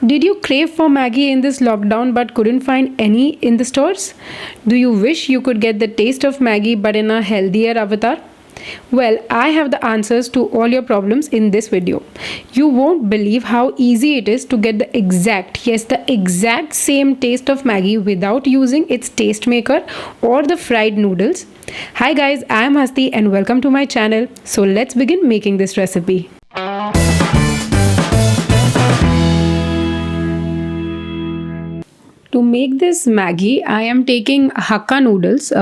Did you crave for Maggi in this lockdown but couldn't find any in the stores? Do you wish you could get the taste of Maggi but in a healthier avatar? Well, I have the answers to all your problems in this video. You won't believe how easy it is to get the exact, yes, the exact same taste of Maggi without using its Tastemaker or the fried noodles. Hi guys, I am Hasti and welcome to my channel. So let's begin making this recipe. To make this Maggi, I am taking Hakka noodles.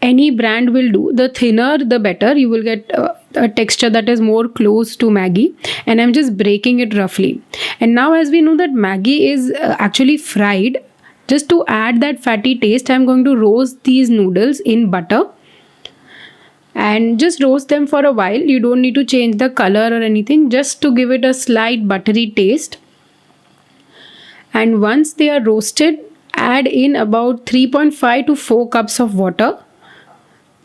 Any brand will do. The thinner, the better. You will get a texture that is more close to Maggi. And I'm just breaking it roughly. And now as we know that Maggi is actually fried, just to add that fatty taste, I'm going to roast these noodles in butter. And just roast them for a while. You don't need to change the color or anything. Just to give it a slight buttery taste. And once they are roasted, add in about 3.5 to 4 cups of water.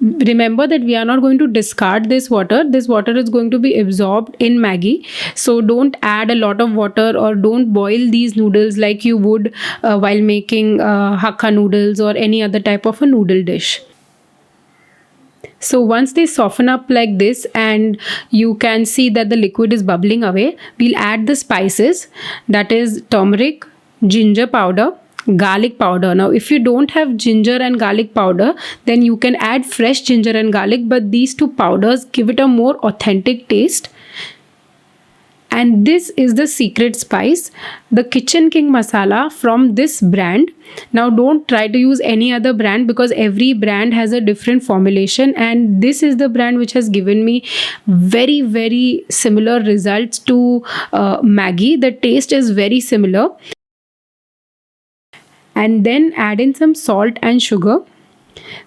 Remember that we are not going to discard this water. This water is going to be absorbed in Maggi. So don't add a lot of water or don't boil these noodles like you would while making Hakka noodles or any other type of a noodle dish. So once they soften up like this and you can see that the liquid is bubbling away, we'll add the spices, that is turmeric, ginger powder, garlic powder. Now if you don't have ginger and garlic powder, then you can add fresh ginger and garlic, but these two powders give it a more authentic taste. And this is the secret spice, the Kitchen King masala from this brand. Now don't try to use any other brand because every brand has a different formulation, and this is the brand which has given me very similar results to Maggi. The taste is very similar. And then add in some salt and sugar.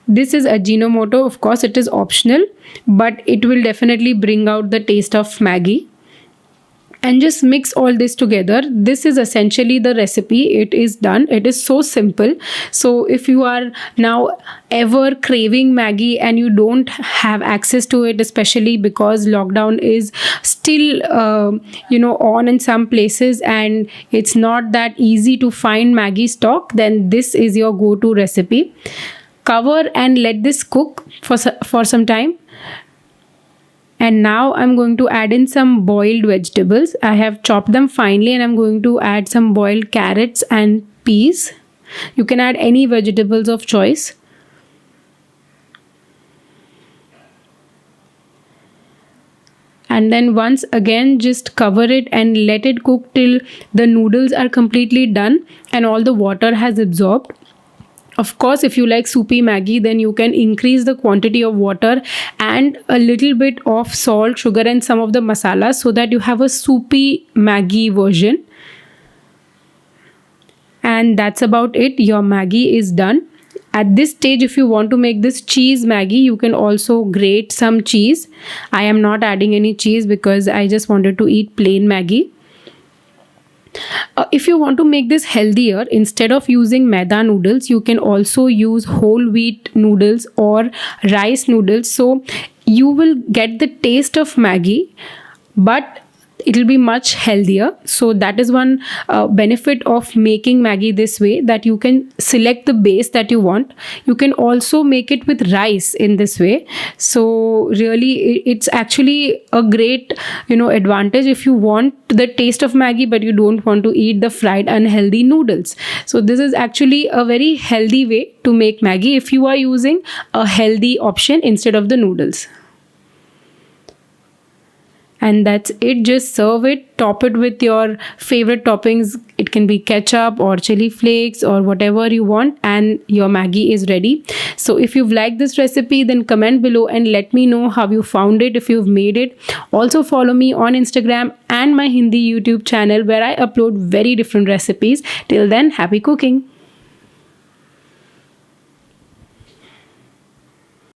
This is Ajinomoto. Of course it is optional, but it will definitely bring out the taste of Maggi. And just mix all this together. This is essentially the recipe. It is done. It is so simple. So if you are now ever craving Maggi and you don't have access to it, especially because lockdown is still on in some places and it's not that easy to find Maggi stock, then this is your go-to recipe. Cover and let this cook for some time. And now I'm going to add in some boiled vegetables. I have chopped them finely and I'm going to add some boiled carrots and peas. You can add any vegetables of choice. And then once again just cover it and let it cook till the noodles are completely done and all the water has absorbed. Of course, if you like soupy Maggi, then you can increase the quantity of water and a little bit of salt, sugar and some of the masala so that you have a soupy Maggi version. And that's about it. Your Maggi is done. At this stage, if you want to make this cheese Maggi, you can also grate some cheese. I am not adding any cheese because I just wanted to eat plain Maggi. If you want to make this healthier, instead of using maida noodles, you can also use whole wheat noodles or rice noodles. So you will get the taste of Maggi, but it will be much healthier. So that is one benefit of making Maggi this way, that you can select the base that you want. You can also make it with rice in this way. So really it's actually a great advantage if you want the taste of Maggi but you don't want to eat the fried unhealthy noodles. So this is actually a very healthy way to make Maggi if you are using a healthy option instead of the noodles. And that's it. Just serve it, top it with your favorite toppings. It can be ketchup or chili flakes or whatever you want, and your Maggi is ready. So if you've liked this recipe, then comment below and let me know how you found it, if you've made it. Also follow me on Instagram and my Hindi YouTube channel where I upload very different recipes. Till then, happy cooking.